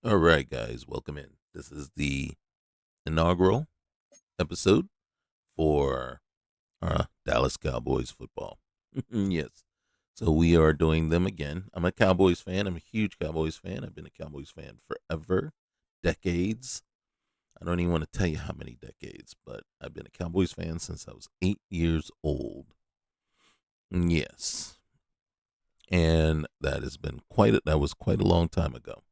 All right, guys, welcome in. This is the inaugural episode for Dallas Cowboys football. Yes. So we are doing them again. I'm a Cowboys fan. I'm a huge Cowboys fan. I've been a Cowboys fan forever, decades. I don't even want to tell you how many decades, but I've been a Cowboys fan since I was 8 years old. Yes. And that was quite a long time ago.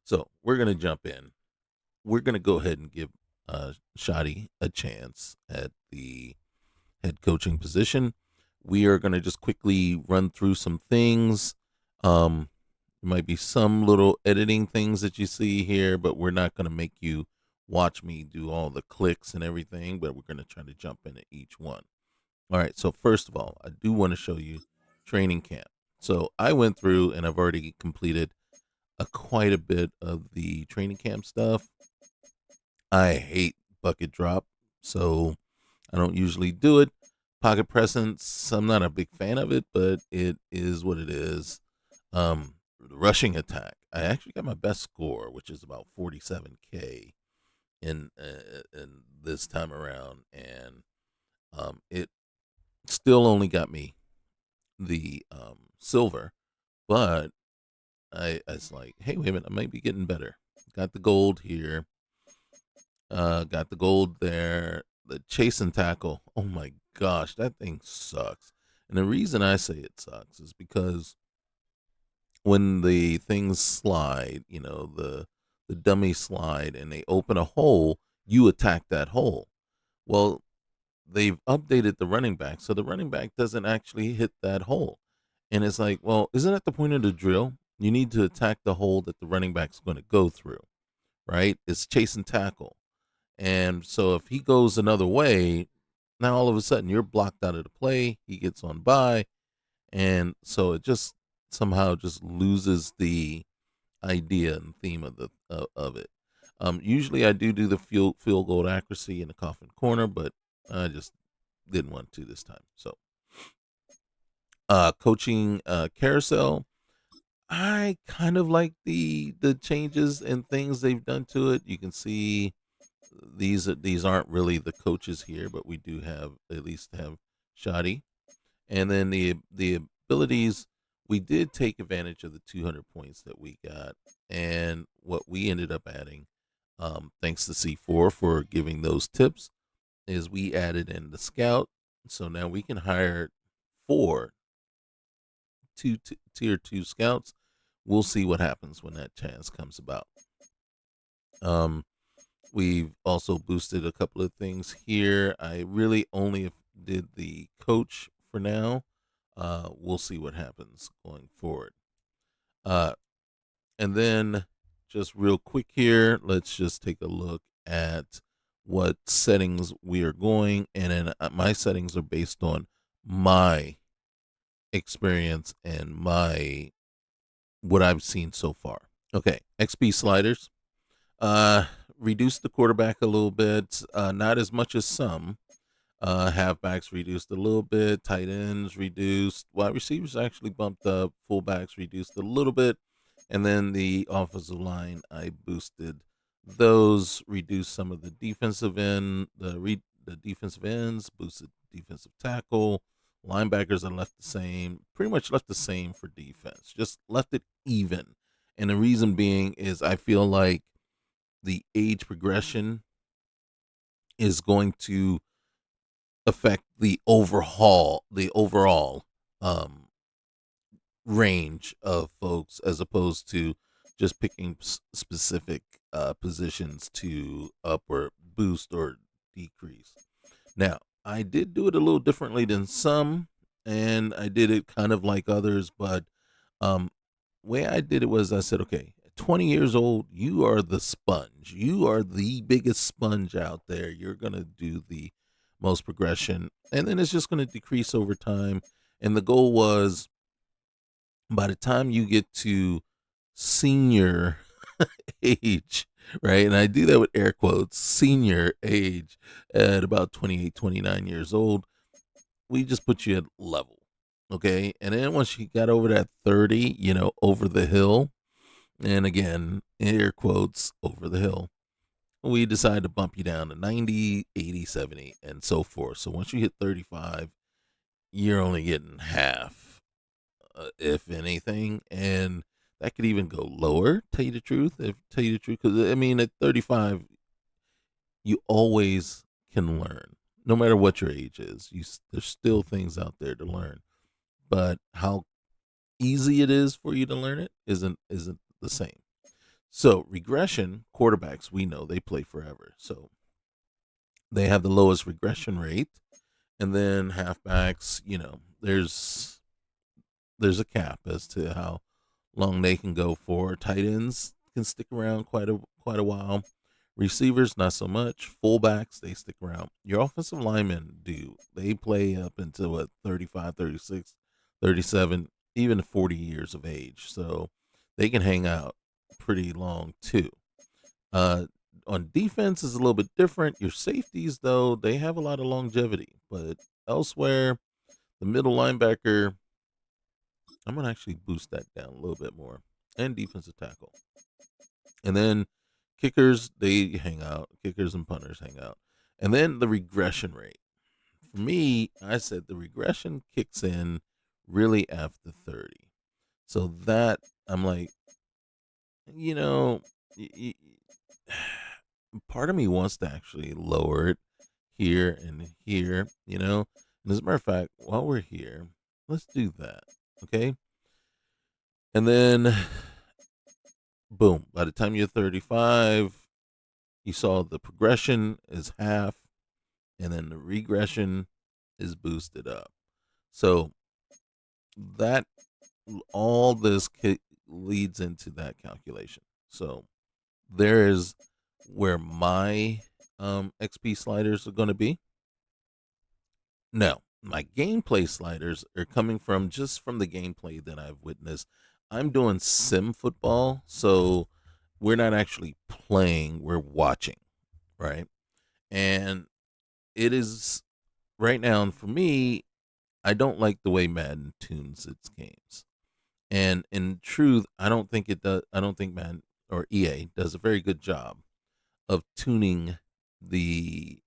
So we're going to jump in. We're going to go ahead and give Schotty a chance at the head coaching position. We are going to just quickly run through some things. There might be some little editing things that you see here, but we're not going to make you watch me do all the clicks and everything, but we're going to try to jump into each one. All right. So, first of all, I do want to show you training camp. So, I went through and I've already completed quite a bit of the training camp stuff. I hate bucket drop, so I don't usually do it. Pocket presence, I'm not a big fan of it, but it is what it is. Rushing attack, I actually got my best score, which is about 47K in this time around, and it still only got me the silver, but I was like, hey, wait a minute, I might be getting better. Got the gold here. Got the gold there. The chase and tackle. Oh my gosh, that thing sucks. And the reason I say it sucks is because when the things slide, the dummy slide and they open a hole, you attack that hole. Well, they've updated the running back, so the running back doesn't actually hit that hole. And it's like, well, isn't that the point of the drill? You need to attack the hole that the running back's going to go through, right? It's chase and tackle. And so if he goes another way, now all of a sudden you're blocked out of the play. He gets on by, and so it just somehow just loses the idea and theme of of it. Usually I do the field goal accuracy in the coffin corner, but I just didn't want to this time. So coaching carousel, I kind of like the changes and things they've done to it. You can see these aren't really the coaches here, but we do have at least have Shoddy, and then the abilities. We did take advantage of the 200 points that we got, and what we ended up adding, thanks to C4 for giving those tips, is we added in the scout. So now we can hire four tier two scouts. We'll see what happens when that chance comes about. Um, We've also boosted a couple of things here. I really only did the coach for now. We'll see what happens going forward. Uh, and then, just real quick here, let's just take a look at what settings we are going. And then my settings are based on my experience and my what I've seen so far. Okay, XP sliders. Uh, Reduced the quarterback a little bit, not as much as some. Halfbacks reduced a little bit, tight ends reduced, wide receivers actually bumped up, fullbacks reduced a little bit, and then the offensive line I boosted. Those reduced some of the defensive end, the defensive ends, boosted defensive tackle. Linebackers are left the same, pretty much left the same for defense, just left it even. And the reason being is I feel like the age progression is going to affect the overall um, range of folks as opposed to just picking specific positions to up or boost or decrease. Now, I did do it a little differently than some, and I did it kind of like others, but um, way I did it was I said, okay, at 20 years old, you are the sponge. You are the biggest sponge out there. You're going to do the most progression, and then it's just going to decrease over time. And the goal was by the time you get to senior age, right? And I do that with air quotes, senior age at about 28, 29 years old, we just put you at level. Okay. And then once you got over that 30, over the hill, And again, air quotes, over the hill. We decide to bump you down to 90, 80, 70, and so forth. So once you hit 35, you're only getting half, if anything. And that could even go lower, tell you the truth. Because, I mean, at 35, you always can learn. No matter what your age is, there's still things out there to learn. But how easy it is for you to learn it isn't the same. So regression, quarterbacks, we know they play forever. So they have the lowest regression rate. And then halfbacks, there's a cap as to how long they can go for. Tight ends can stick around quite a while. Receivers, not so much. Fullbacks, they stick around. Your offensive linemen do. They play up until what, 35, 36, 37, even 40 years of age. So they can hang out pretty long too. Uh, on defense is a little bit different. Your safeties, though, they have a lot of longevity. But elsewhere, the middle linebacker, I'm gonna actually boost that down a little bit more. And defensive tackle. And then kickers, they hang out. Kickers and punters hang out. And then the regression rate. For me, I said the regression kicks in really after 30. So that, I'm like, you know, y- y- part of me wants to actually lower it here and here. And as a matter of fact, while we're here, let's do that. Okay. And then, boom, by the time you're 35, you saw the progression is half, and then the regression is boosted up. So that all this leads into that calculation. So there is where my XP sliders are going to be. Now, my gameplay sliders are coming from just from the gameplay that I've witnessed. I'm doing sim football, so we're not actually playing, we're watching, right? And it is right now, and for me, I don't like the way Madden tunes its games. And in truth, I don't think it does. I don't think Madden or EA does a very good job of tuning the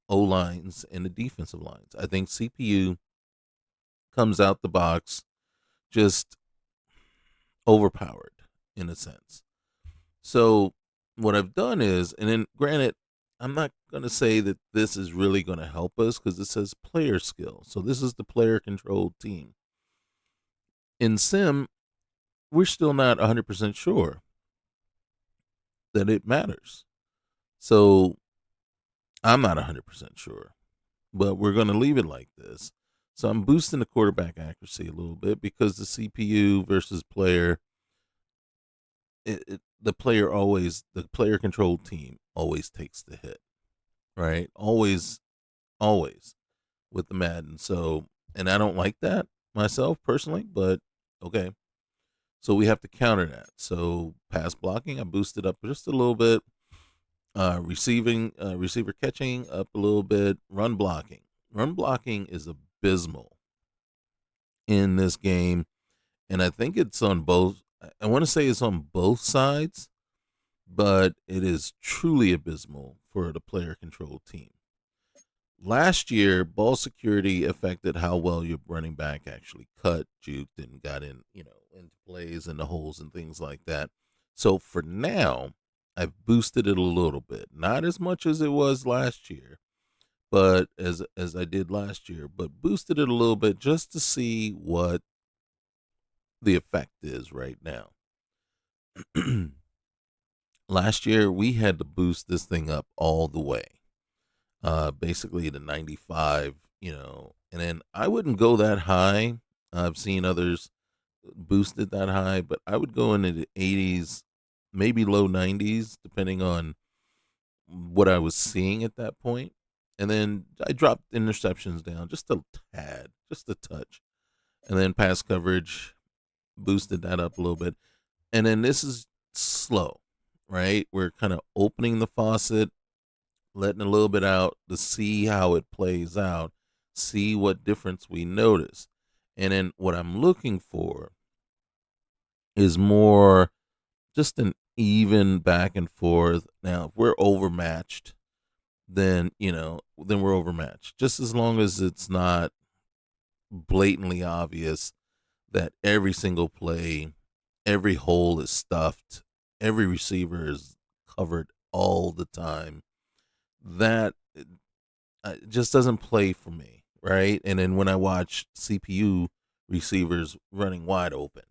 O lines and the defensive lines. I think CPU comes out the box just overpowered in a sense. So what I've done is, and then granted, I'm not going to say that this is really going to help us because it says player skill. So this is the player controlled team. In Sim, we're still not 100% sure that it matters. So I'm not 100% sure, but we're going to leave it like this. So I'm boosting the quarterback accuracy a little bit because the CPU versus player, the player controlled team always takes the hit, right? Always with the Madden. So, and I don't like that myself personally, but okay. So we have to counter that. So pass blocking, I boosted up just a little bit. Receiver catching up a little bit. Run blocking is abysmal in this game, and I think it's on both. I want to say it's on both sides, but it is truly abysmal for the player controlled team. Last year, ball security affected how well your running back actually cut, juked, and got into plays and the holes and things like that. So for now, I've boosted it a little bit, not as much as it was last year, but as I did last year, but boosted it a little bit just to see what the effect is right now. Last year, we had to boost this thing up all the way, basically to 95, and then I wouldn't go that high. I've seen others boosted that high, but I would go into the 80s, maybe low 90s, depending on what I was seeing at that point. And then I dropped interceptions down just a tad, just a touch. And then pass coverage, boosted that up a little bit. And then this is slow, right? We're kind of opening the faucet, letting a little bit out to see how it plays out, see what difference we notice. And then what I'm looking for is more just an even back and forth. Now, if we're overmatched, then then we're overmatched. Just as long as it's not blatantly obvious that every single play, every hole is stuffed, every receiver is covered all the time. That just doesn't play for me, right? And then when I watch CPU receivers running wide open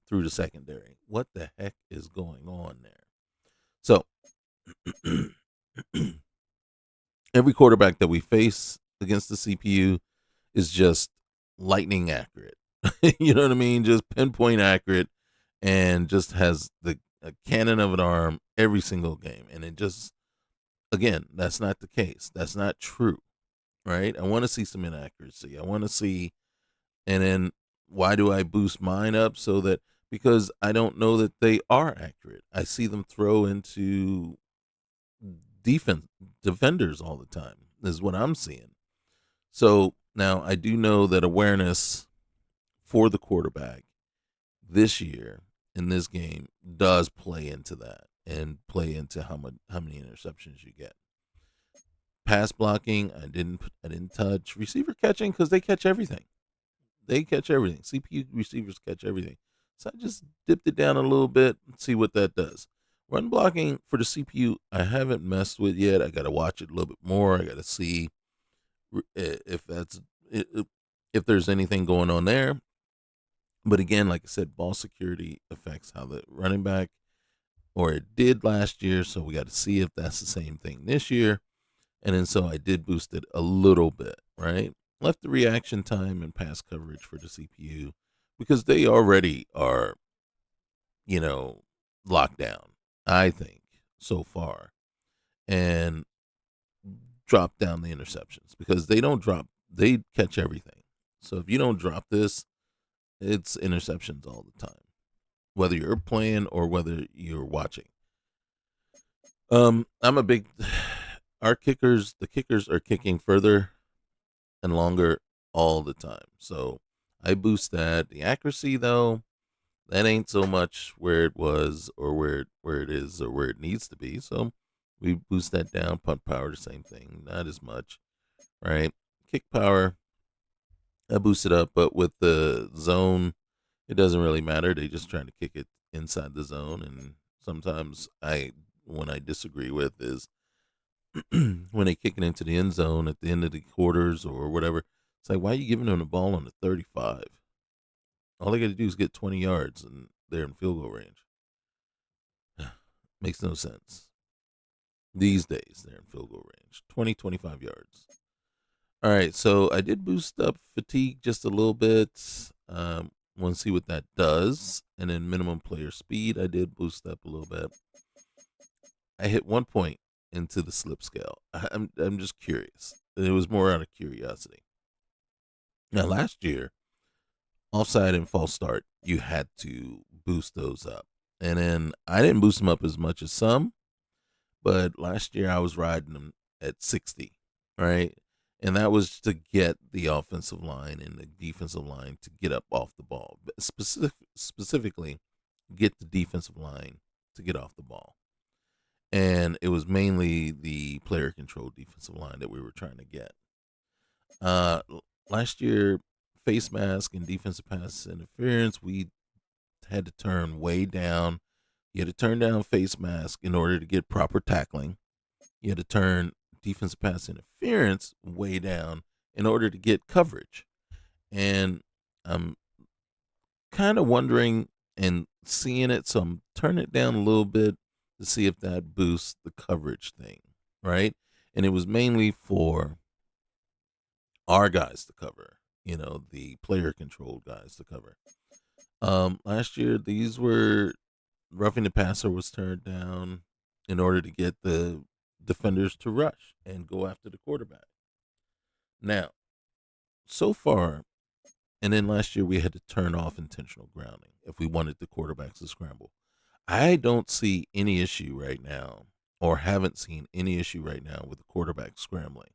through the secondary, what the heck is going on there? So every quarterback that we face against the CPU is just lightning accurate. You know what I mean? Just pinpoint accurate, and just has the a cannon of an arm every single game. And it just, again, that's not the case. That's not true, right? I want to see some inaccuracy. I want to see, and then why do I boost mine up? So that, because I don't know that they are accurate. I see them throw into defense defenders all the time, is what I'm seeing. So now I do know that awareness for the quarterback this year in this game does play into that, and play into how many interceptions you get. Pass blocking, I didn't touch. Receiver catching, because they catch everything. They catch everything. CPU receivers catch everything. So I just dipped it down a little bit and see what that does. Run blocking for the CPU, I haven't messed with yet. I got to watch it a little bit more. I got to see if that's if there's anything going on there. But again, like I said, ball security affects how the running back, or it did last year. So we got to see if that's the same thing this year. And then so I did boost it a little bit, right? Left the reaction time and pass coverage for the CPU, because they already are, you know, locked down, I think, so far. And drop down the interceptions, because they catch everything. So if you don't drop this, it's interceptions all the time, whether you're playing or whether you're watching. I'm a big the kickers are kicking further and longer all the time. So I boost that. The accuracy, though, that ain't so much where it was, or where it is, or where it needs to be. So we boost that down. Punt power, the same thing, not as much, right? Kick power, I boost it up, but with the zone, it doesn't really matter. They just trying to kick it inside the zone, and sometimes when I disagree with is when they kick it into the end zone at the end of the quarters or whatever. It's like, why are you giving them the ball on the 35? All they got to do is get 20 yards, and they're in field goal range. Makes no sense. These days, they're in field goal range. 20, 25 yards. All right, so I did boost up fatigue just a little bit. Want to see what that does. And then minimum player speed, I did boost up a little bit. I hit 1 point into the slip scale. I'm just curious. It was more out of curiosity. Now, last year, offside and false start, you had to boost those up. And then I didn't boost them up as much as some, but last year I was riding them at 60, right? And that was to get the offensive line and the defensive line to get up off the ball. Specifically, get the defensive line to get off the ball. And it was mainly the player controlled defensive line that we were trying to get. Uh, Last year, face mask and defensive pass interference, we had to turn way down. You had to turn down face mask in order to get proper tackling. You had to turn defensive pass interference way down in order to get coverage. And I'm kind of wondering and seeing it, so I'm turning it down a little bit to see if that boosts the coverage thing, right? And it was mainly for our guys to cover, the player controlled guys to cover. Last year, these were roughing the passer was turned down in order to get the defenders to rush and go after the quarterback. Now, so far, and then last year we had to turn off intentional grounding if we wanted the quarterbacks to scramble. I don't see any issue right now, or haven't seen any issue right now with the quarterback scrambling.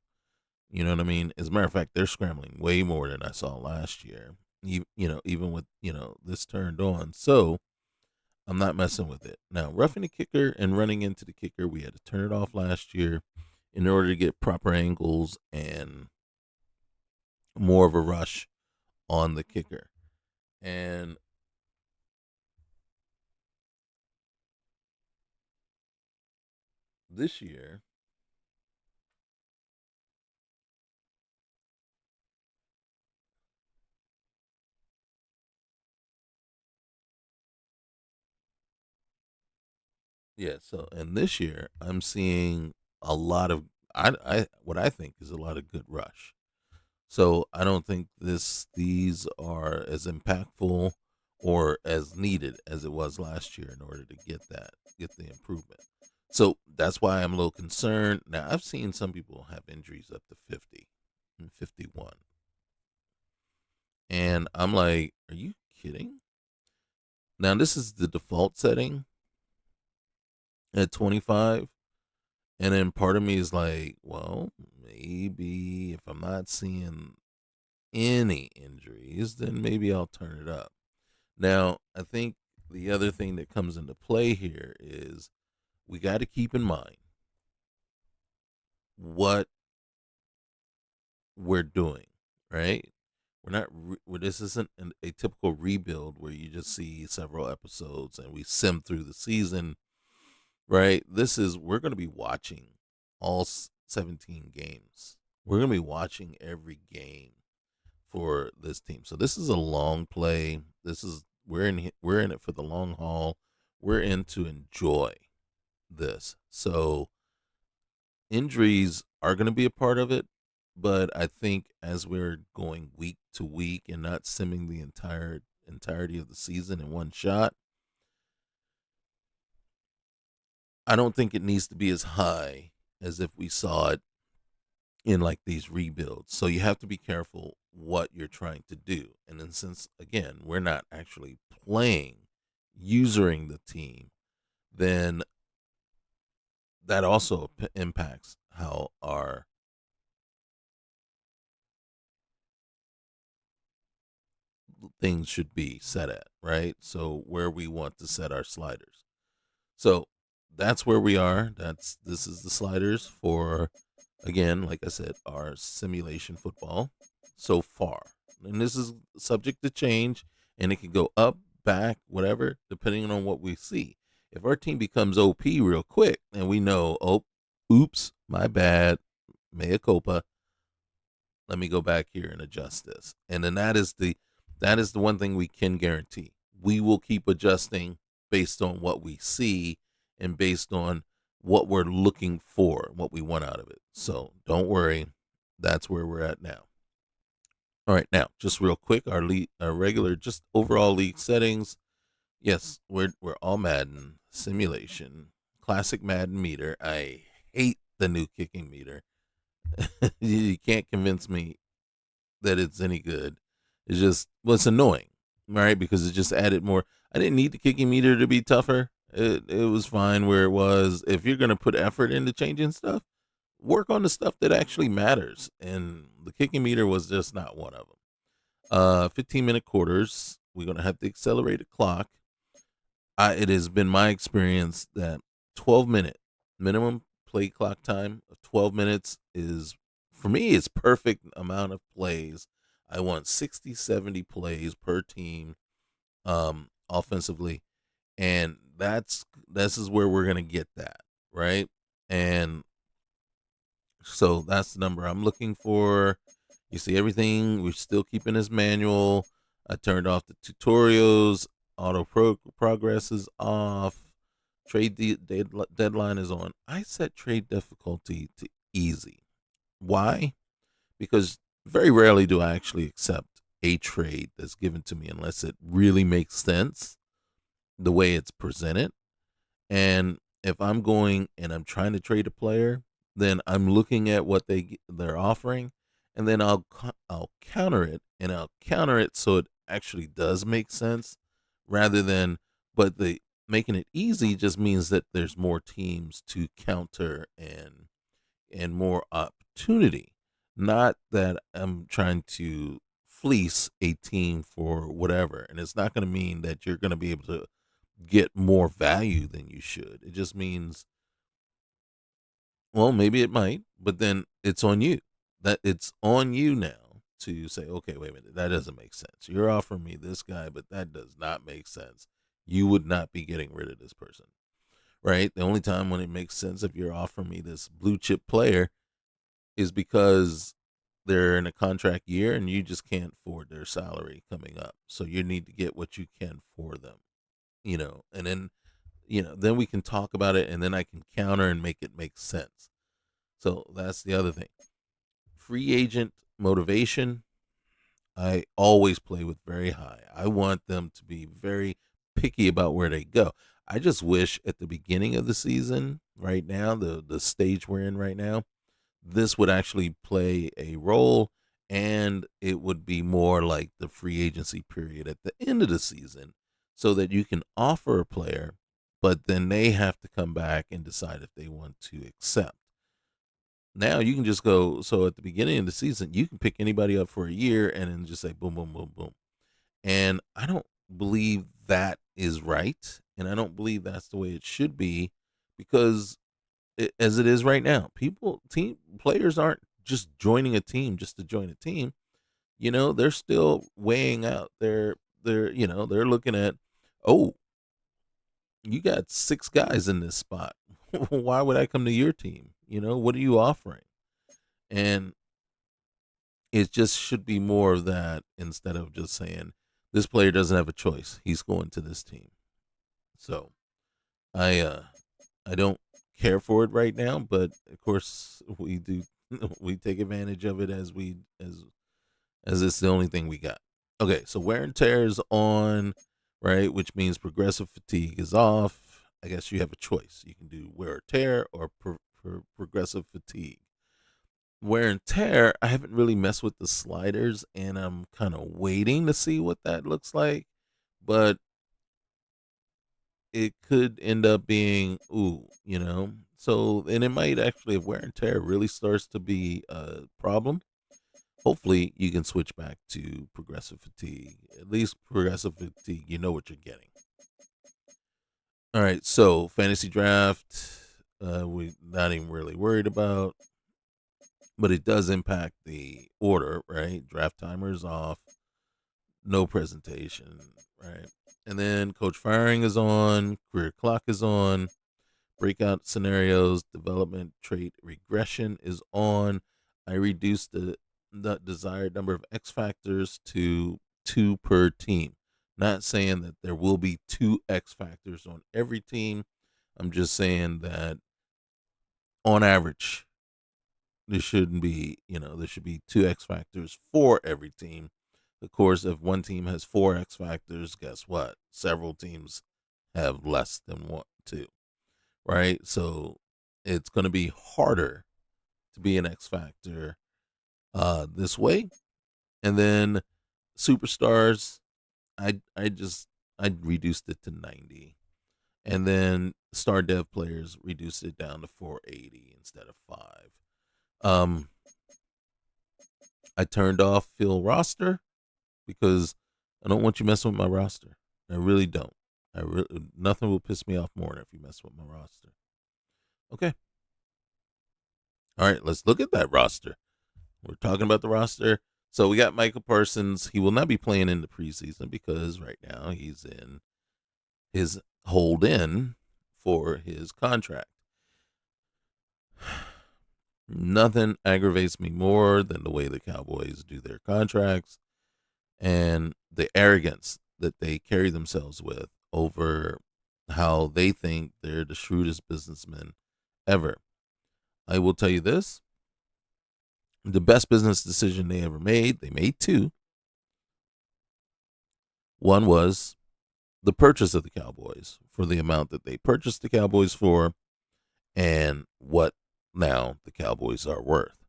You know what I mean? As a matter of fact, they're scrambling way more than I saw last year. Even with this turned on. So I'm not messing with it. Now, roughing the kicker and running into the kicker, we had to turn it off last year in order to get proper angles and more of a rush on the kicker. And this year, yeah, so and this year I'm seeing a lot of I what I think is a lot of good rush. So I don't think these are as impactful or as needed as it was last year in order to get the improvement. So that's why I'm a little concerned. Now I've seen some people have injuries up to 50 and 51. And I'm like, are you kidding? Now this is the default setting at 25. And then part of me is like, well, maybe if I'm not seeing any injuries, then maybe I'll turn it up. Now, I think the other thing that comes into play here is we got to keep in mind what we're doing, right? We're not. This isn't a typical rebuild where you just see several episodes and we sim through the season, right? This is we're going to be watching all 17 games. We're going to be watching every game for this team. So this is a long play. This is we're in it for the long haul. We're in to enjoy this. So injuries are going to be a part of it, but I think as we're going week to week and not simming the entirety of the season in one shot, I don't think it needs to be as high as if we saw it in like these rebuilds. So you have to be careful what you're trying to do. And then since again, we're not actually playing using the team, then that also impacts how our things should be set at, right? So where we want to set our sliders. So that's where we are. This is the sliders for again, like I said, our simulation football so far. And this is subject to change and it can go up, back, whatever, depending on what we see. If our team becomes OP real quick and we know, oh, oops, my bad, mea culpa, let me go back here and adjust this. And then that is the one thing we can guarantee. We will keep adjusting based on what we see and based on what we're looking for, what we want out of it. So don't worry, that's where we're at now. All right, now just real quick, our regular, just overall league settings. Yes, we're all Madden simulation, classic Madden meter. I hate the new kicking meter. You can't convince me that it's any good. It's just well, it's annoying, right? Because it just added more. I didn't need the kicking meter to be tougher. It was fine where it was. If you're gonna put effort into changing stuff, work on the stuff that actually matters. And the kicking meter was just not one of them. 15-minute quarters. We're gonna have the accelerated clock. It has been my experience that 12-minute minimum play clock time of 12 minutes is, for me, it's perfect amount of plays. I want 60, 70 plays per team offensively. And this is where we're going to get that, right? And so that's the number I'm looking for. You see everything. We're still keeping this manual. I turned off the tutorials. Progress is off. Deadline is on. I set trade difficulty to easy. Why? Because very rarely do I actually accept a trade that's given to me unless it really makes sense the way it's presented. And if I'm going and I'm trying to trade a player, then I'm looking at what they're offering, and then I'll counter it, and I'll counter it so it actually does make sense, rather than but the making it easy just means that there's more teams to counter and more opportunity. Not that I'm trying to fleece a team for whatever, and it's not going to mean that you're going to be able to get more value than you should. It just means, well, maybe it might, but then it's on you. That it's on you now to say, okay, wait a minute, that doesn't make sense. You're offering me this guy, but that does not make sense. You would not be getting rid of this person, right? The only time when it makes sense if you're offering me this blue chip player is because they're in a contract year and you just can't afford their salary coming up. So you need to get what you can for them, and then, then we can talk about it and then I can counter and make it make sense. So that's the other thing. Free agent motivation, I always play with very high. I want them to be very picky about where they go. I just wish at the beginning of the season, right now, the stage we're in right now, this would actually play a role and it would be more like the free agency period at the end of the season so that you can offer a player, but then they have to come back and decide if they want to accept. Now you can just go, so at the beginning of the season, you can pick anybody up for a year and then just say boom, boom, boom, boom. And I don't believe that is right. And I don't believe that's the way it should be because as it is right now, team players aren't just joining a team just to join a team. They're still weighing out they're looking at, oh, you got six guys in this spot. Why would I come to your team? What are you offering? And it just should be more of that instead of just saying this player doesn't have a choice. He's going to this team. So I don't care for it right now, but of course we do. We take advantage of it as it's the only thing we got. Okay, so wear and tear is on, right? Which means progressive fatigue is off. I guess you have a choice. You can do wear or tear or progressive fatigue. Wear and tear, I haven't really messed with the sliders, and I'm kind of waiting to see what that looks like. But it could end up being so, and it might actually, if wear and tear really starts to be a problem, hopefully you can switch back to progressive fatigue. At least progressive fatigue, you know what you're getting. All right, so fantasy draft, we're not even really worried about, but it does impact the order, right? Draft timer is off, no presentation, right? And then coach firing is on, career clock is on, breakout scenarios, development trait regression is on. I reduced the desired number of X factors to 2 per team. Not saying that there will be 2 X factors on every team. I'm just saying that on average, there should be 2 X factors for every team. Of course, if one team has 4 X factors, guess what? Several teams have less than 2, right? So it's going to be harder to be an X factor this way. And then superstars, I reduced it to 90, and then star dev players reduced it down to 480 instead of 5. Um, I turned off fill roster because I don't want you messing with my roster. I really don't. Nothing will piss me off more than if you mess with my roster. Okay. All right, let's look at that roster. We're talking about the roster. So we got Michael Parsons. He will not be playing in the preseason because right now he's in his hold in for his contract. Nothing aggravates me more than the way the Cowboys do their contracts and the arrogance that they carry themselves with over how they think they're the shrewdest businessmen ever. I will tell you this, the best business decision they ever made, they made 2. One was the purchase of the Cowboys for the amount that they purchased the Cowboys for and what now the Cowboys are worth.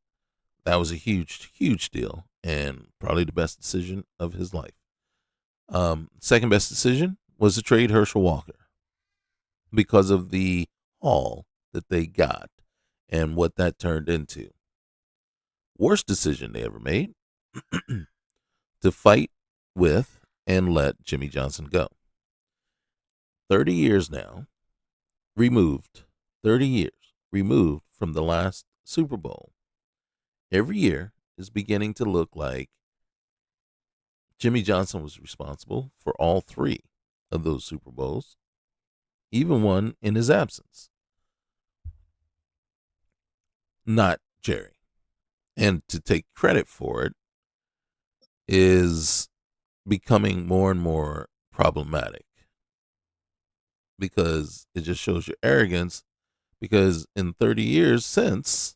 That was a huge, huge deal and probably the best decision of his life. Second best decision was to trade Herschel Walker because of the haul that they got and what that turned into. Worst decision they ever made to fight with and let Jimmy Johnson go. 30 years now removed, 30 years removed from the last Super Bowl, every year is beginning to look like Jimmy Johnson was responsible for all three of those Super Bowls, even one in his absence, not Jerry. And to take credit for it is becoming more and more problematic because it just shows your arrogance. Because in 30 years since,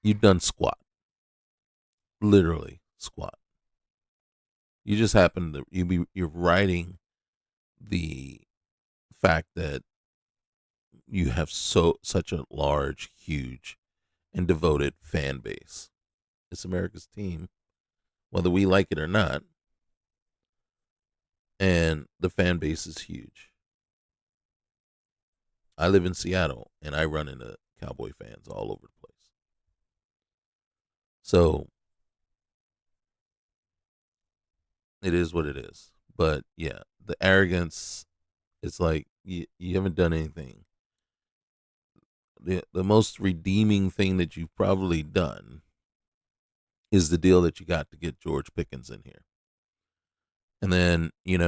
you've done squat, literally squat. You just happen to you're riding the fact that you have such a large, huge, and devoted fan base. It's America's team, whether we like it or not, and the fan base is huge. I live in Seattle, and I run into Cowboy fans all over the place. So it is what it is. But yeah, the arrogance, it's like you haven't done anything. The most redeeming thing that you've probably done is the deal that you got to get George Pickens in here. And then, you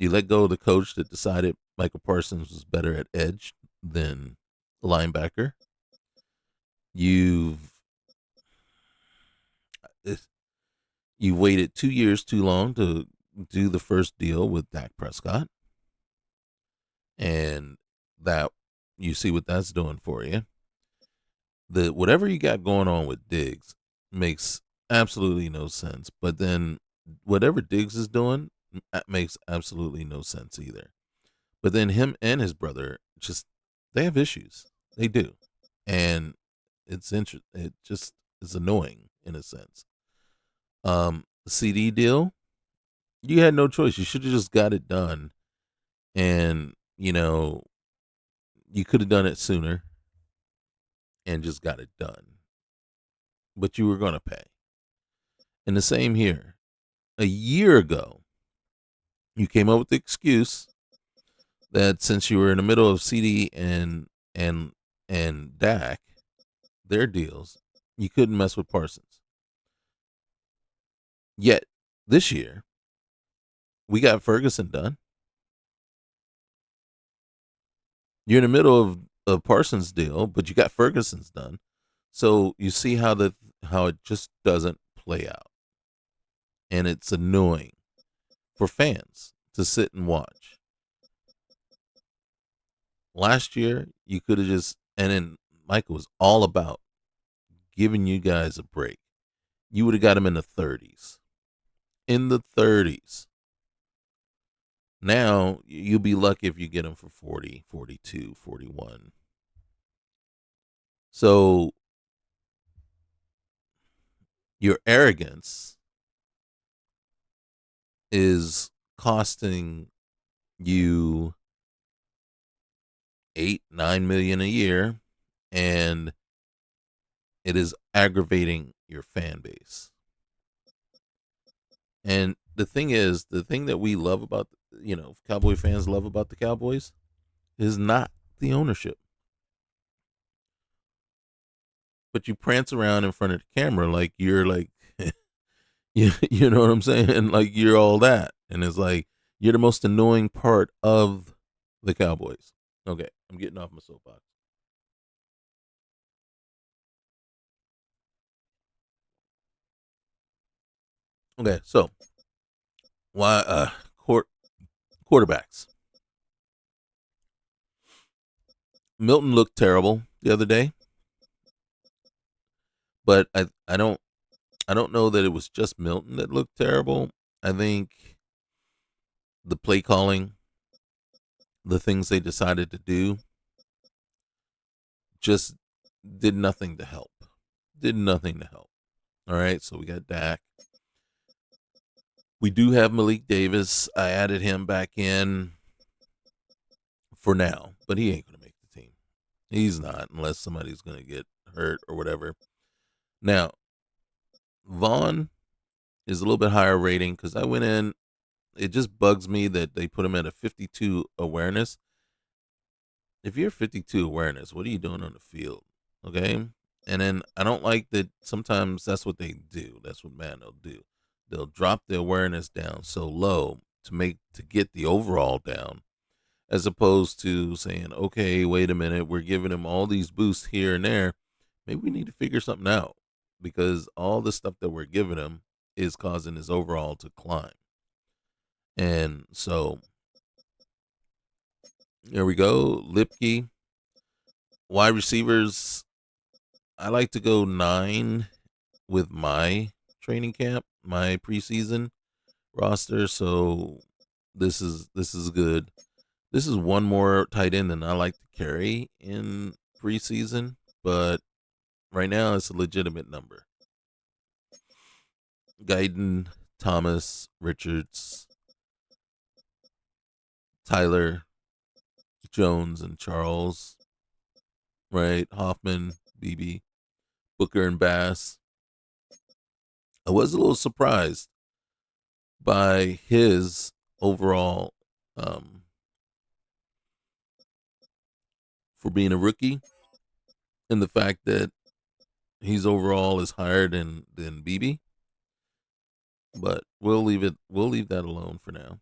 let go of the coach that decided Michael Parsons was better at edge than linebacker. You've you waited 2 years too long to do the first deal with Dak Prescott. And that you see what that's doing for you. The whatever you got going on with Diggs makes absolutely no sense. But then whatever Diggs is doing makes absolutely no sense either. But then him and his brother just they have issues. They do. And it just is annoying in a sense. The CD deal, you had no choice. You should have just got it done. And, you could have done it sooner and just got it done. But you were going to pay. And the same here. A year ago, you came up with the excuse that since you were in the middle of CD and Dak, their deals, you couldn't mess with Parsons. Yet this year, we got Ferguson done. You're in the middle of Parsons' deal, but you got Ferguson's done. So you see how it just doesn't play out. And it's annoying for fans to sit and watch. Last year, you could have and then Michael was all about giving you guys a break. You would have got him in the 30s. In the 30s. Now, you'll be lucky if you get him for 40, 42, 41. So, your arrogance is costing you 8-9 million a year, and it is aggravating your fan base. And the thing that we love about, Cowboy fans love about the Cowboys is not the ownership. But you prance around in front of the camera like you're like, you know what I'm saying? Like you're all that. And it's like, you're the most annoying part of the Cowboys. Okay, I'm getting off my soapbox. Okay, so why quarterbacks? Milton looked terrible the other day, but I don't know that it was just Milton that looked terrible. I think the play calling, the things they decided to do, just did nothing to help. Did nothing to help. All right, so we got Dak. We do have Malik Davis. I added him back in for now, but he ain't going to make the team. He's not, unless somebody's going to get hurt or whatever. Now, Vaughn is a little bit higher rating because I went in it just bugs me that they put him at a 52 awareness. If you're 52 awareness, what are you doing on the field? Okay. And then I don't like that sometimes that's what they do. That's what man they'll do. They'll drop the awareness down so low to get the overall down, as opposed to saying, okay, wait a minute, we're giving him all these boosts here and there. Maybe we need to figure something out because all the stuff that we're giving him is causing his overall to climb. And so there we go. Lipke, wide receivers. I like to go 9 with my training camp, my preseason roster. So this is good. This is one more tight end than I like to carry in preseason, but right now it's a legitimate number. Guyton, Thomas, Richards, Tyler, Jones, and Charles, right? Hoffman, BB, Booker, and Bass. I was a little surprised by his overall for being a rookie, and the fact that he's overall is higher than BB. But we'll leave it. We'll leave that alone for now.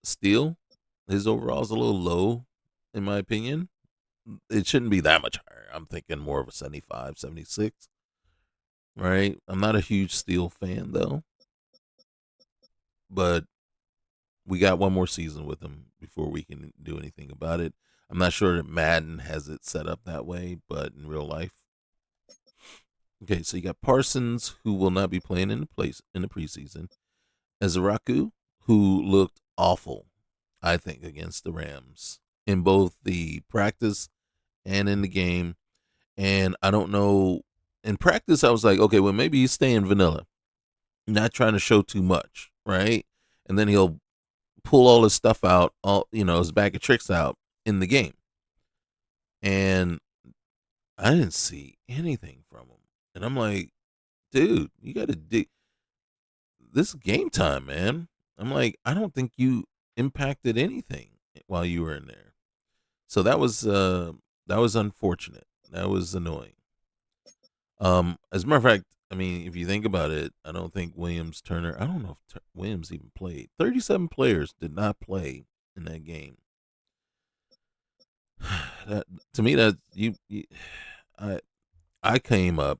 Steele, his overall is a little low, in my opinion. It shouldn't be that much higher. I'm thinking more of a 75, 76. Right? I'm not a huge Steele fan though, but we got one more season with him before we can do anything about it. I'm not sure that Madden has it set up that way, but in real life. Okay, so you got Parsons, who will not be playing in the preseason. Ezraku, who looked awful, I think, against the Rams in both the practice and in the game. And I don't know. In practice, I was like, okay, well, maybe he's staying vanilla, not trying to show too much, right? And then he'll pull all his stuff out, his bag of tricks out in the game. And I didn't see anything from him. And I'm like, dude, you got to dig. This is game time, man. I'm like, I don't think you impacted anything while you were in there. So that was unfortunate. That was annoying. As a matter of fact, I mean, if you think about it, I don't think Williams Turner. I don't know if Williams even played. 37 players did not play in that game. That to me, that I I came up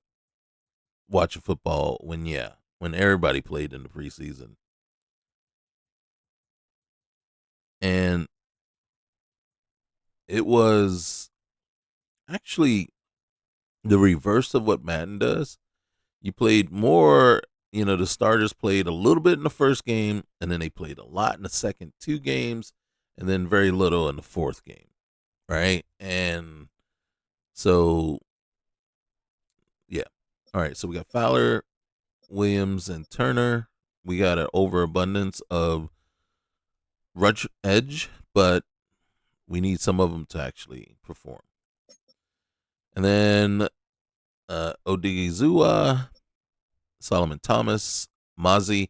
watching football when everybody played in the preseason, and it was actually the reverse of what Madden does. You played more, the starters played a little bit in the first game, and then they played a lot in the second 2 games, and then very little in the fourth game, right? And so, yeah. All right, so we got Fowler, Williams, and Turner. We got an overabundance of rush edge, but we need some of them to actually perform. And then Odigizua, Solomon Thomas, Mozzie.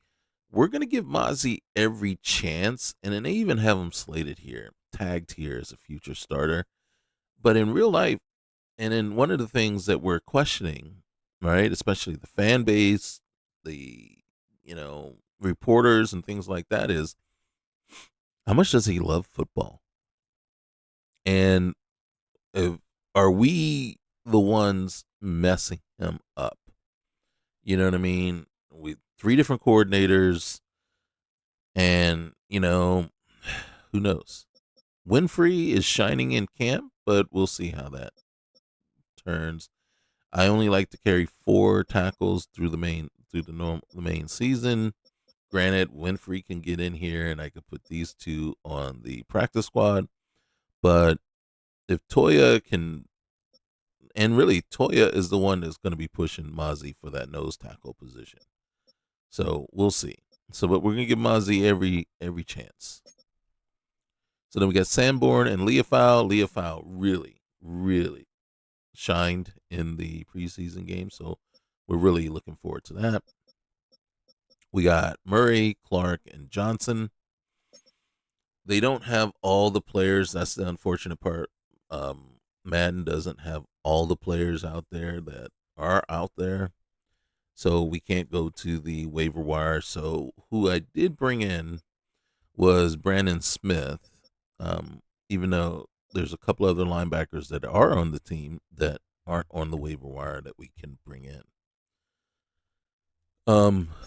We're going to give Mozzie every chance. And then they even have him slated here, tagged here as a future starter. But in real life, and in one of the things that we're questioning, right, especially the fan base, the, reporters and things like that is, how much does he love football? And are we the ones messing him up? You know what I mean? With 3 different coordinators, and who knows? Winfrey is shining in camp, but we'll see how that turns. I only like to carry 4 tackles through the main season. Granted, Winfrey can get in here, and I could put these 2 on the practice squad. But if Toya can, and really Toya is the one that's going to be pushing Mozzie for that nose tackle position. So we'll see. So, but we're gonna give Mozzie every chance. So then we got Sanborn and Leofau. Leofau really, really shined in the preseason game. So we're really looking forward to that. We got Murray, Clark, and Johnson. They don't have all the players. That's the unfortunate part. Madden doesn't have all the players out there that are out there. So we can't go to the waiver wire. So who I did bring in was Brandon Smith. Even though there's a couple other linebackers that are on the team that aren't on the waiver wire that we can bring in.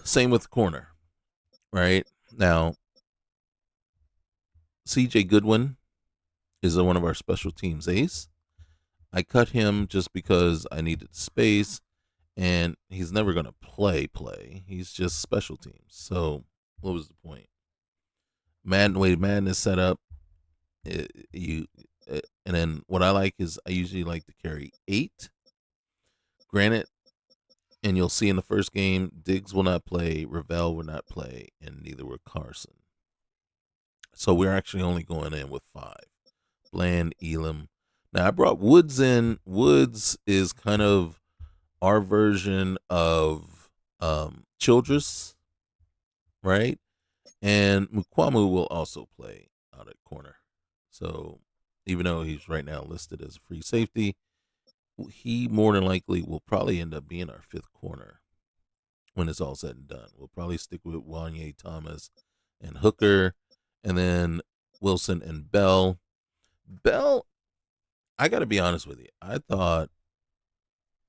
Same with corner, right? Now, CJ Goodwin is one of our special teams ace. I cut him just because I needed space, and he's never going to play. He's just special teams. So what was the point? Madden is set up. And then what I like is I usually like to carry 8. Granted, and you'll see in the first game, Diggs will not play, Ravel will not play, and neither will Carson. So we're actually only going in with 5. Bland, Elam. Now I brought Woods in. Woods is kind of our version of Childress, right? And Mukwamu will also play out at corner. So even though he's right now listed as a free safety, he more than likely will probably end up being our 5th corner when it's all said and done. We'll probably stick with Wanye Thomas and Hooker, and then Wilson and Bell. Bell, I got to be honest with you. I thought,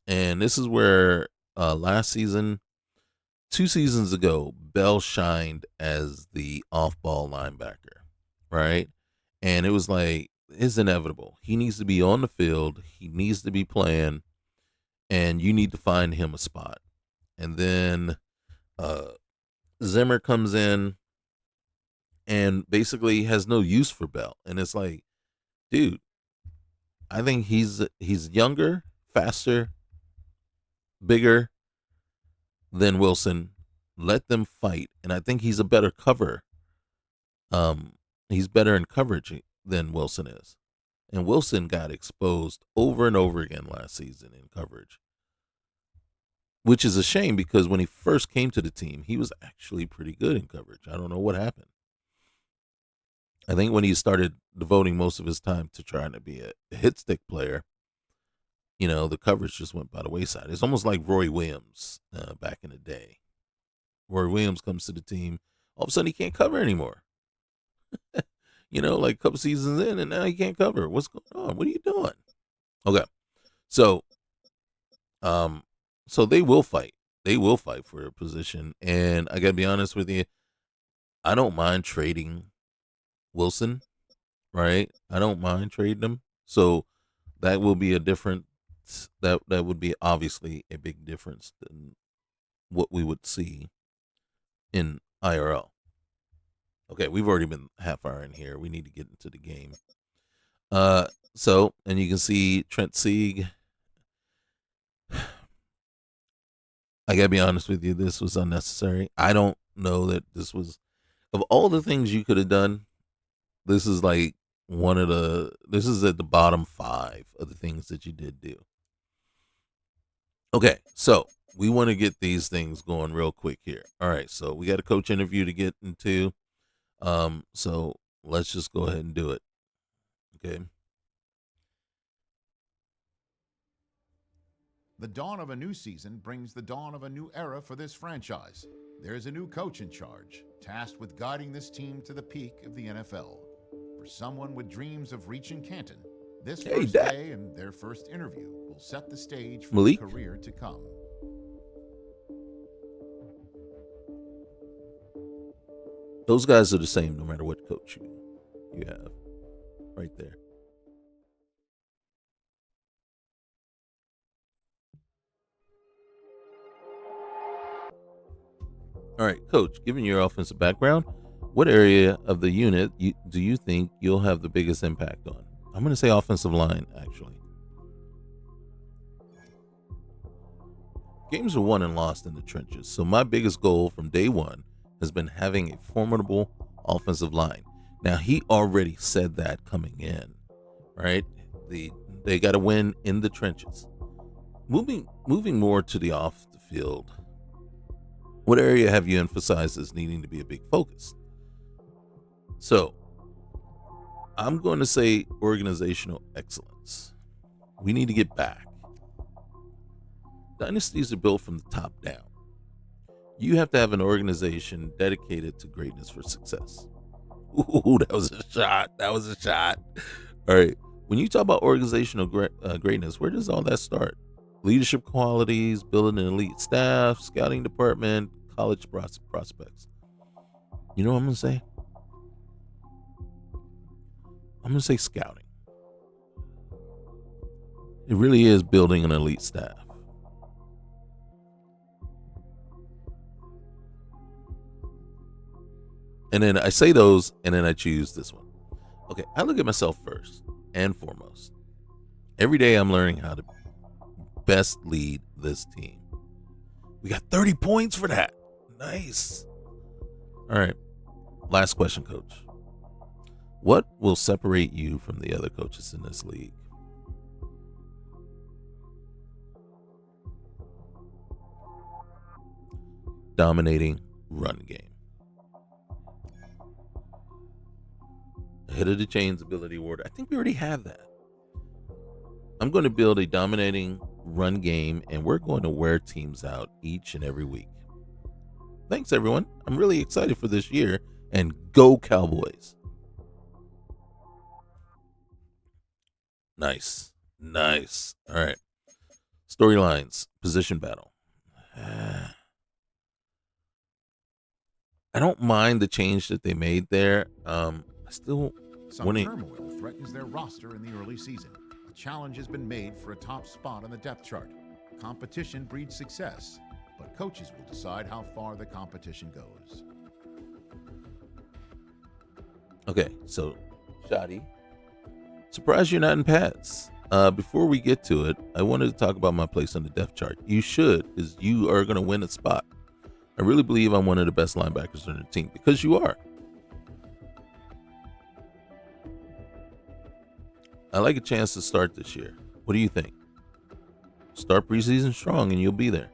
and this is where last season, 2 seasons ago, Bell shined as the off-ball linebacker, right? And it was like, it's inevitable. He needs to be on the field. He needs to be playing, and you need to find him a spot. And then Zimmer comes in and basically has no use for Bell. And it's like, dude, I think he's younger, faster, bigger than Wilson. Let them fight. And I think he's a better cover. He's better in coverage than Wilson is. And Wilson got exposed over and over again last season in coverage, which is a shame because when he first came to the team, he was actually pretty good in coverage. I don't know what happened. I think when he started devoting most of his time to trying to be a hit stick player, the coverage just went by the wayside. It's almost like Roy Williams back in the day. Roy Williams comes to the team, all of a sudden he can't cover anymore. Like a couple seasons in, and now he can't cover. What's going on? What are you doing? Okay, so they will fight. They will fight for a position, and I gotta be honest with you, I don't mind trading Wilson, right? I don't mind trading him. So that will be a different. That would be obviously a big difference than what we would see in IRL. Okay, we've already been half hour in here. We need to get into the game. And you can see Trent Sieg. I gotta be honest with you, this was unnecessary. I don't know that this was, of all the things you could have done, this is like this is at the bottom 5 of the things that you did do. Okay, so we want to get these things going real quick here. All right, so we got a coach interview to get into. So let's just go ahead and do it. Okay. The dawn of a new season brings the dawn of a new era for this franchise. There's a new coach in charge, tasked with guiding this team to the peak of the NFL. For someone with dreams of reaching Canton, this first day and their first interview will set the stage for the career to come. Those guys are the same no matter what coach you have right there. All right, Coach, given your offensive background, what area of the unit do you think you'll have the biggest impact on? I'm going to say offensive line, actually. Games are won and lost in the trenches, so my biggest goal from day one has been having a formidable offensive line. Now, he already said that coming in, right? They got to win in the trenches. Moving more to the off the field, What area have you emphasized as needing to be a big focus? So I'm going to say organizational excellence. We need to get back. Dynasties are built from the top down. You have to have an organization dedicated to greatness for success. Ooh, that was a shot. That was a shot. All right. When you talk about organizational greatness, where does all that start? Leadership qualities, building an elite staff, scouting department, college prospects. You know what I'm going to say? I'm going to say scouting. It really is building an elite staff. And then I say those, and then I choose this one. Okay, I look at myself first and foremost. Every day I'm learning how to best lead this team. We got 30 points for that. Nice. All right. Last question, coach. What will separate you from the other coaches in this league? Dominating run game. Ahead of the chains ability award. I think we already have that. I'm going to build a dominating run game, and we're going to wear teams out each and every week. Thanks, everyone. I'm really excited for this year, and go Cowboys. Nice. Nice. All right. Storylines, position battle. I don't mind the change that they made there. I still Some want to. turmoil threatens their roster in the early season. A challenge has been made for a top spot on the depth chart. Competition breeds success, but coaches will decide how far the competition goes. Okay, so Schotty, surprised you're not in pads. Before we get to it, I wanted to talk about my place on the depth chart. You should, because you are going to win a spot. I really believe I'm one of the best linebackers on the team because you are. I like a chance to start this year. What do you think? Start preseason strong and you'll be there.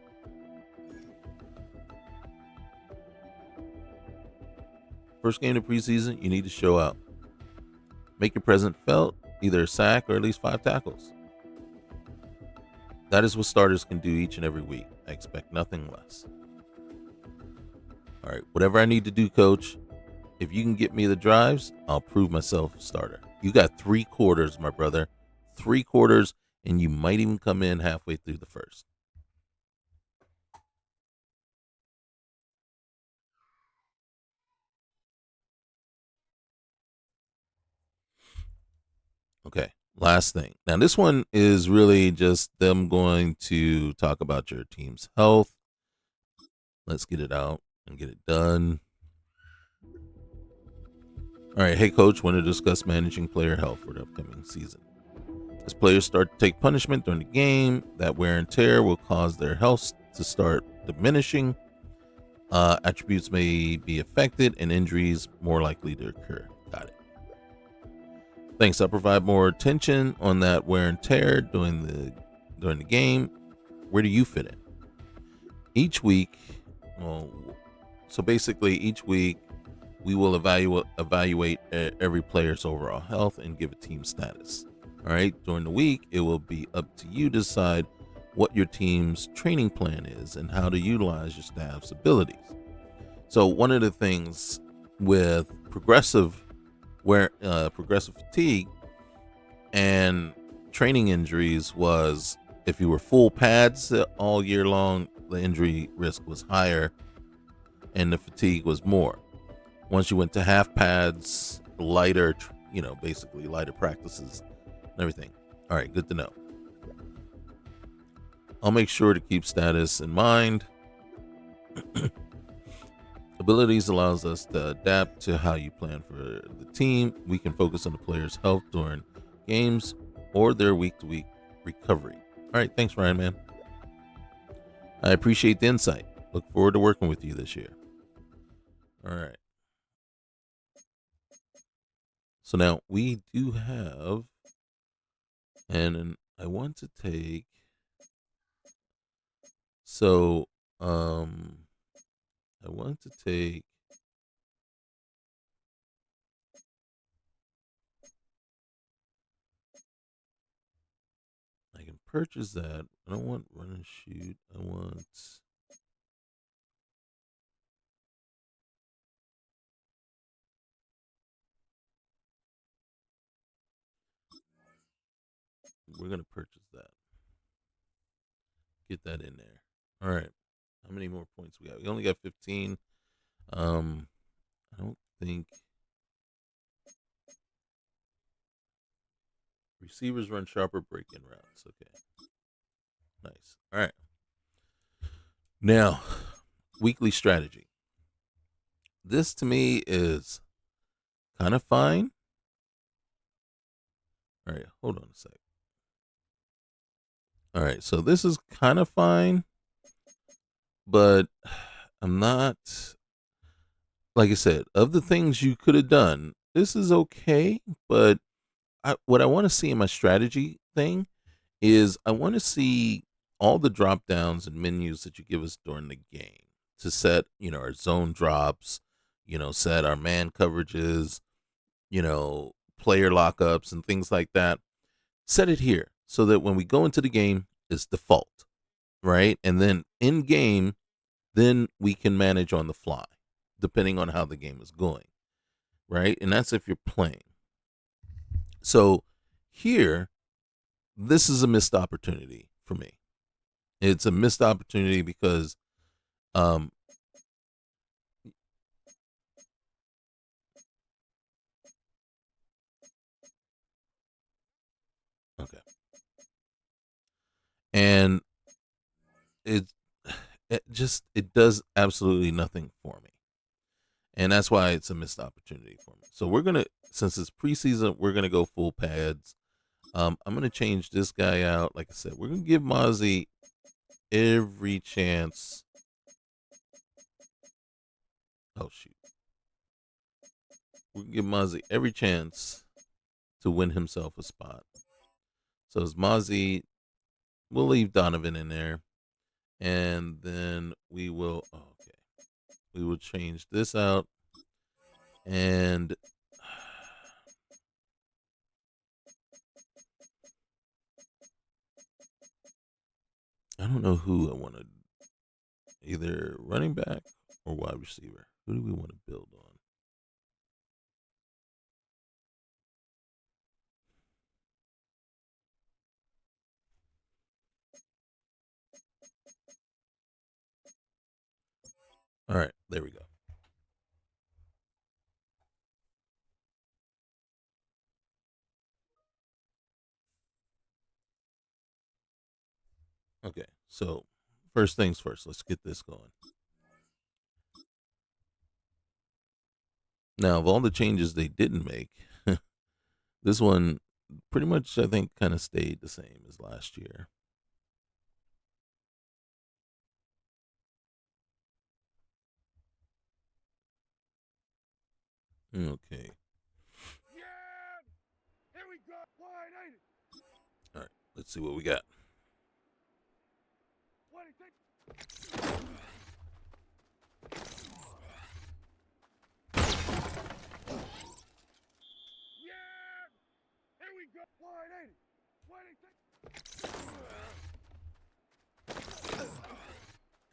First game of preseason, you need to show out. Make your presence felt, either a sack or at least 5 tackles. That is what starters can do each and every week. I expect nothing less. All right, whatever I need to do, coach, if you can get me the drives, I'll prove myself a starter. You got 3 quarters, my brother. 3 quarters, and you might even come in halfway through the first. Okay, last thing. Now, this one is really just them going to talk about your team's health. Let's get it out and get it done. All right, hey, coach, want to discuss managing player health for the upcoming season. As players start to take punishment during the game, that wear and tear will cause their health to start diminishing. Attributes may be affected and injuries more likely to occur. Got it. Thanks. I'll provide more attention on that wear and tear during the game. Where do you fit in? Each week, well, so basically each week we will evaluate every player's overall health and give a team status. All right. During the week, it will be up to you to decide what your team's training plan is and how to utilize your staff's abilities. So one of the things with progressive fatigue and training injuries was if you were full pads all year long, the injury risk was higher and the fatigue was more. Once you went to half pads, lighter, basically lighter practices and everything. All right, good to know. I'll make sure to keep status in mind. Abilities allows us to adapt to how you plan for the team. We can focus on the player's health during games or their week-to-week recovery. All right, thanks, Ryan, man. I appreciate the insight. Look forward to working with you this year. All right. So now we do have, and I want to take, so, I want to take. I can purchase that. I don't want run and shoot. I want. We're gonna purchase that. Get that in there. All right. How many more points we got? We only got 15. I don't think receivers run sharper break-in routes. Okay. Nice. All right. Now, weekly strategy. This to me is kind of fine. All right, hold on a sec. All right, so this is kind of fine, but I'm not, like I said, of the things you could have done, this is okay, but what I want to see in my strategy thing is I want to see all the drop downs and menus that you give us during the game to set, our zone drops, set our man coverages, player lockups and things like that. Set it here so that when we go into the game, it's default, right? And then in game, then we can manage on the fly, depending on how the game is going, right? And that's if you're playing. So here, this is a missed opportunity for me. It's a missed opportunity because, um, okay, and it it does absolutely nothing for me, and that's why it's a missed opportunity for me. So we're gonna, since it's preseason, we're gonna go full pads. I'm gonna change this guy out. Like I said, we're gonna give Mozzie every chance. Oh shoot, we're gonna give Mozzie every chance to win himself a spot. So as Mozzie, we'll leave Donovan in there, and then we will. Oh, okay, we will change this out, and I don't know who I want to, either running back or wide receiver. Who do we want to build on? All right, there we go. Okay, so first things first, let's get this going. Now, of all the changes they didn't make, this one pretty much, I think, kind of stayed the same as last year. Okay. All right, let's see what we got.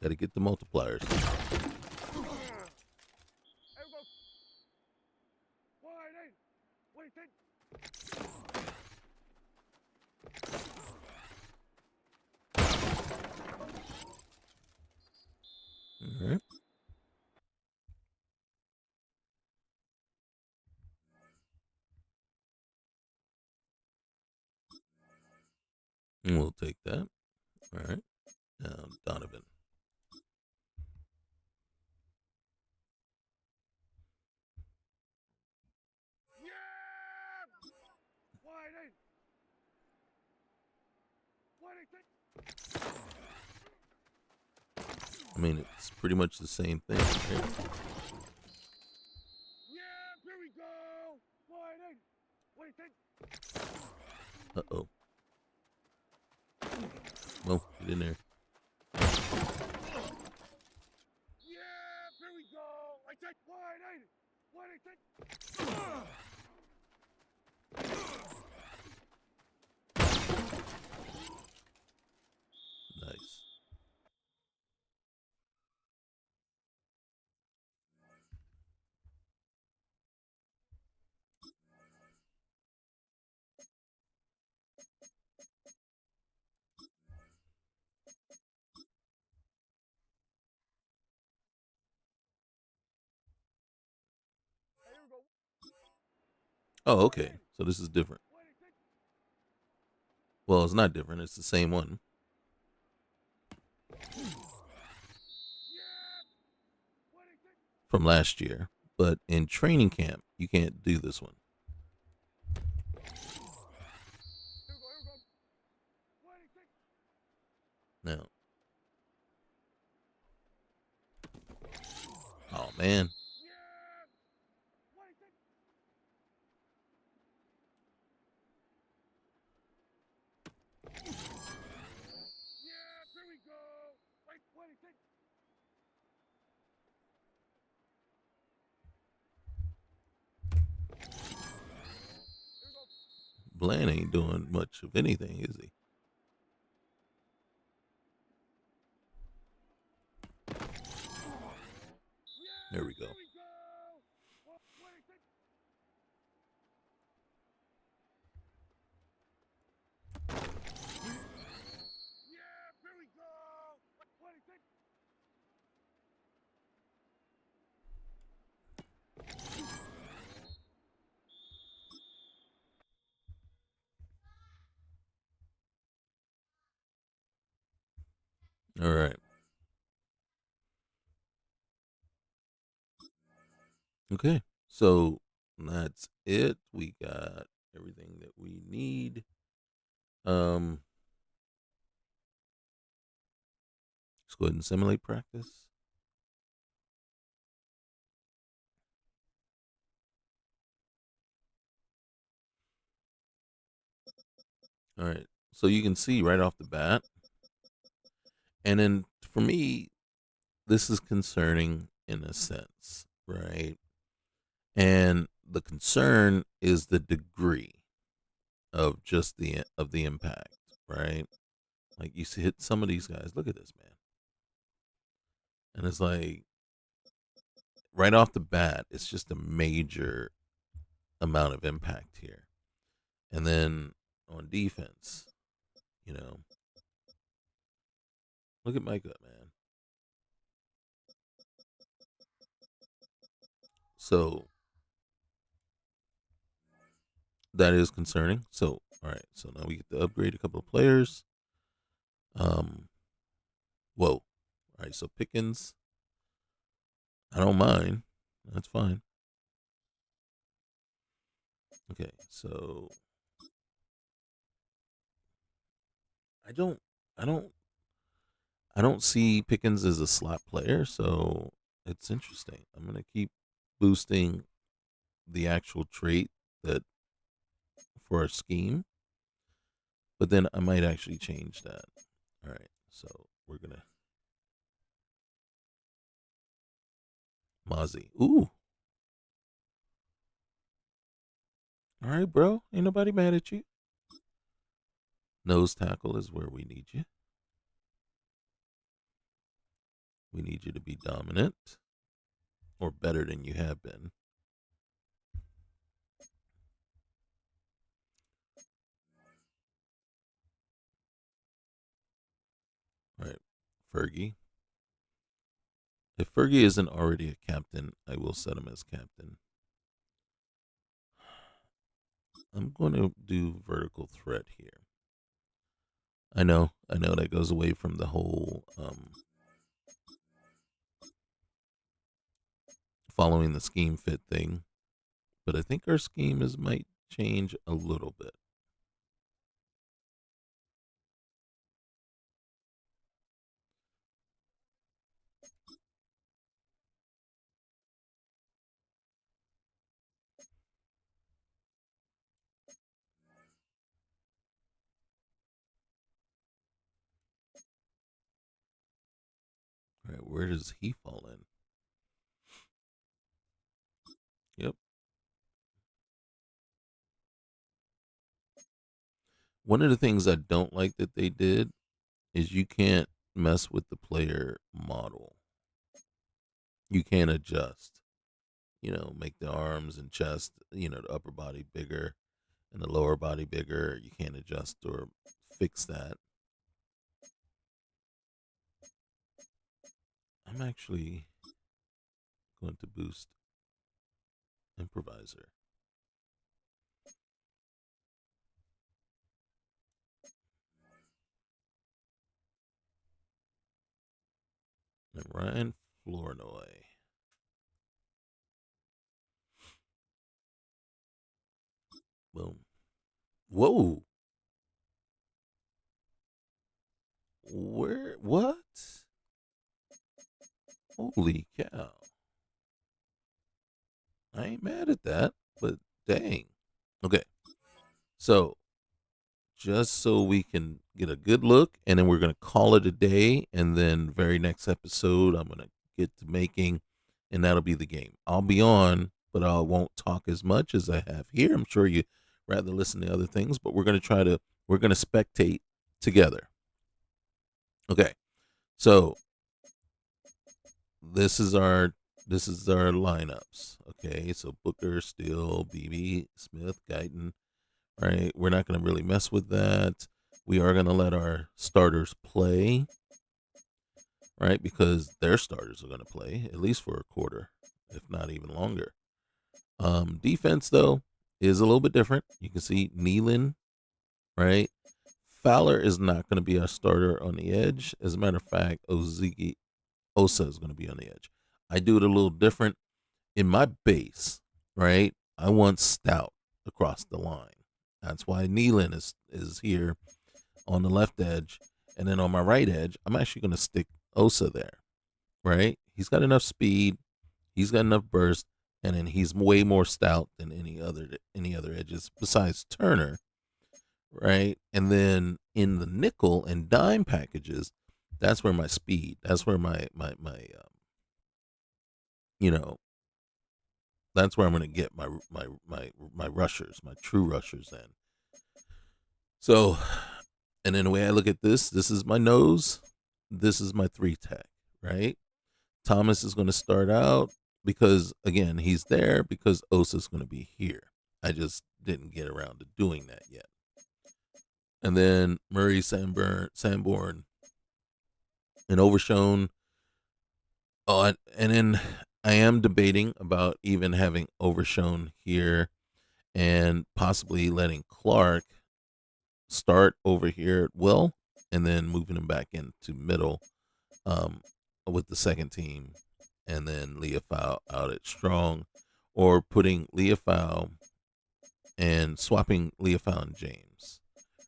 Got to get the multipliers. All right. And we'll take that. All right. Now, Donovan. I mean, it's pretty much the same thing. Right? Uh-oh. Well, get in there. Nice. Oh, okay. So this is different. Well, it's not different. It's the same one from last year. But in training camp, you can't do this one. No. Oh man. Bland ain't doing much of anything, is he? There we go. All right. Okay. So that's it. We got everything that we need. Um, let's go ahead and simulate practice. All right. So you can see right off the bat. And then for me, this is concerning in a sense, right? And the concern is the degree of just the impact, right? Like you see hit some of these guys. Look at this, man. And it's like right off the bat, it's just a major amount of impact here. And then on defense, you know, look at Micah, man. So that is concerning. So all right, so now we get to upgrade a couple of players. Um, whoa. All right, so Pickens, I don't mind. That's fine. Okay, so I don't, I don't, I don't see Pickens as a slot player. So it's interesting. I'm gonna keep boosting the actual trait that for our scheme, but then I might actually change that. All right, so we're gonna Mozzie. Ooh, all right, bro. Ain't nobody mad at you. Nose tackle is where we need you. We need you to be dominant or better than you have been. All right, Fergie. If Fergie isn't already a captain, I will set him as captain. I'm going to do vertical threat here. I know that goes away from the whole following the scheme fit thing, but I think our scheme is might change a little bit. All right, where does he fall in? Yep, One of the things I don't like that they did is you can't mess with the player model. You can't adjust. Make the arms and chest, the upper body bigger and the lower body bigger. You can't adjust or fix that. I'm actually going to boost improviser. And Ryan Flournoy. Boom. Whoa. Where? What? Holy cow. I ain't mad at that, but dang. Okay. So, just so we can get a good look, and then we're going to call it a day. And then, very next episode, I'm going to get to making, and that'll be the game. I'll be on, but I won't talk as much as I have here. I'm sure you rather listen to other things, but we're going to spectate together. Okay. So, this is our lineups. Okay, so Booker, Steele, BB, Smith, Guyton. Right, we're not going to really mess with that. We are going to let our starters play, right, because their starters are going to play at least for a quarter, if not even longer. Defense though is a little bit different. You can see Nealon, right? Fowler is not going to be our starter on the edge. As a matter of fact, Osa is going to be on the edge. I do it a little different in my base, right? I want stout across the line. That's why Nealon is here on the left edge. And then on my right edge, I'm actually going to stick Osa there, right? He's got enough speed. He's got enough burst. And then he's way more stout than any other edges besides Turner, right? And then in the nickel and dime packages, that's where my speed, that's where you know, that's where I'm going to get my rushers, my true rushers in. So, and then the way I look at this is my nose, this is my 3 tech, right? Thomas is going to start out because again he's there because Osa's going to be here. I just didn't get around to doing that yet. And then Murray, Sanborn, and Overshone. Oh, and then I am debating about even having Overshone here and possibly letting Clark start over here at will and then moving him back into middle um, with the second team and then Leafau out at strong or putting Leafau and swapping Leafau and James,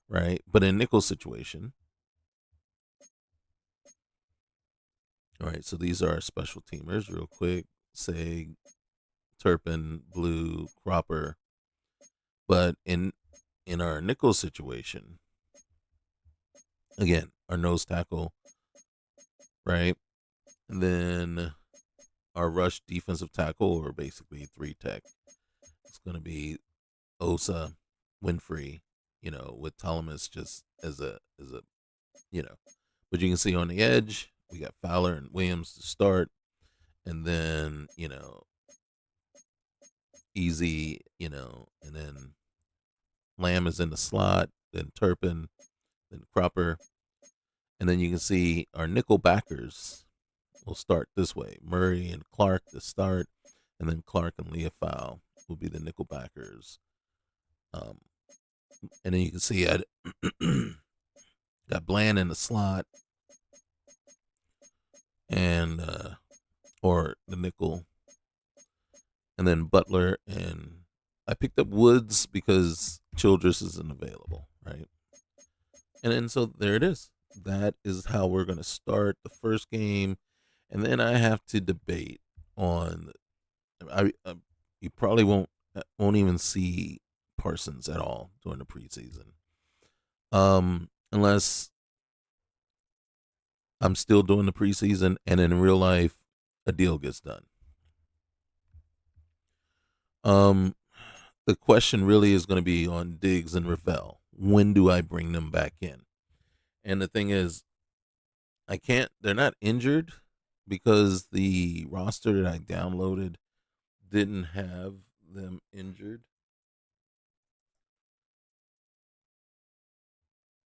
right? But in Nickel's situation, all right, so these are our special teamers real quick. Say Turpin, Blue, Cropper. But in our nickel situation, again, our nose tackle, right? And then our rush defensive tackle, or basically 3 tech. It's going to be Osa, Winfrey, with Thomas just as a, But you can see on the edge, we got Fowler and Williams to start. And then, Easy, and then Lamb is in the slot, then Turpin, then Cropper. And then you can see our nickel backers will start this way. Murray and Clark to start, and then Clark and Leafau will be the nickel backers. And then you can see I got Bland in the slot, and or the nickel, and then Butler, and I picked up Woods because Childress isn't available, right? And then so there it is. That is how we're going to start the first game, and then I have to debate on. You probably won't even see Parsons at all during the preseason, unless I'm still doing the preseason and in real life a deal gets done. Um, the question really is going to be on Diggs and Ravel. when do I bring them back in? And the thing is, I can't. They're not injured because the roster that I downloaded didn't have them injured.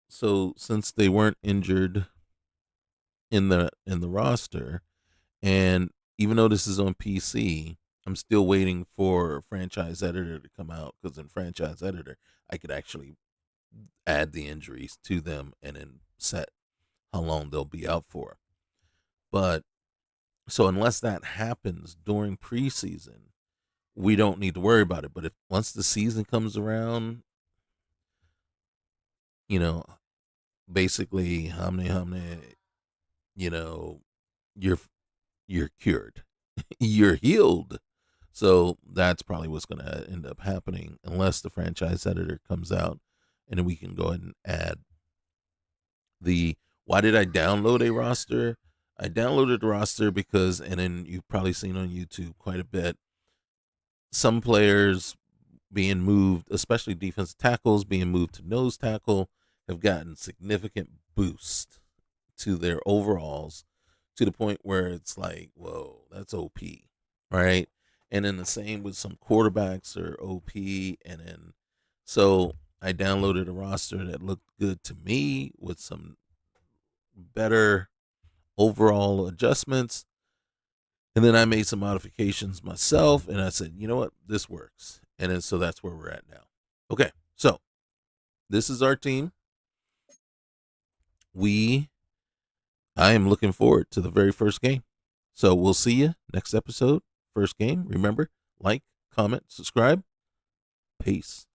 So since they weren't injured in the roster, and even though this is on PC, I'm still waiting for franchise editor to come out, because in franchise editor I could actually add the injuries to them and then set how long they'll be out for. But so unless that happens during preseason, we don't need to worry about it. But if once the season comes around, you know, basically, how many, you know, you're you're cured, you're healed. So that's probably what's going to end up happening, unless the franchise editor comes out, and then we can go ahead and add the. Why did I download a roster? I downloaded the roster because, and then you've probably seen on YouTube quite a bit, some players being moved, especially defensive tackles being moved to nose tackle, have gotten significant boost to their overalls, to the point where it's like, whoa, that's OP, right? And then the same with some quarterbacks are OP. And then, so I downloaded a roster that looked good to me with some better overall adjustments. And then I made some modifications myself, and I said, you know what, this works. And then so that's where we're at now. Okay, so this is our team. We I am looking forward to the very first game. So we'll see you next episode, first game. Remember, like, comment, subscribe. Peace.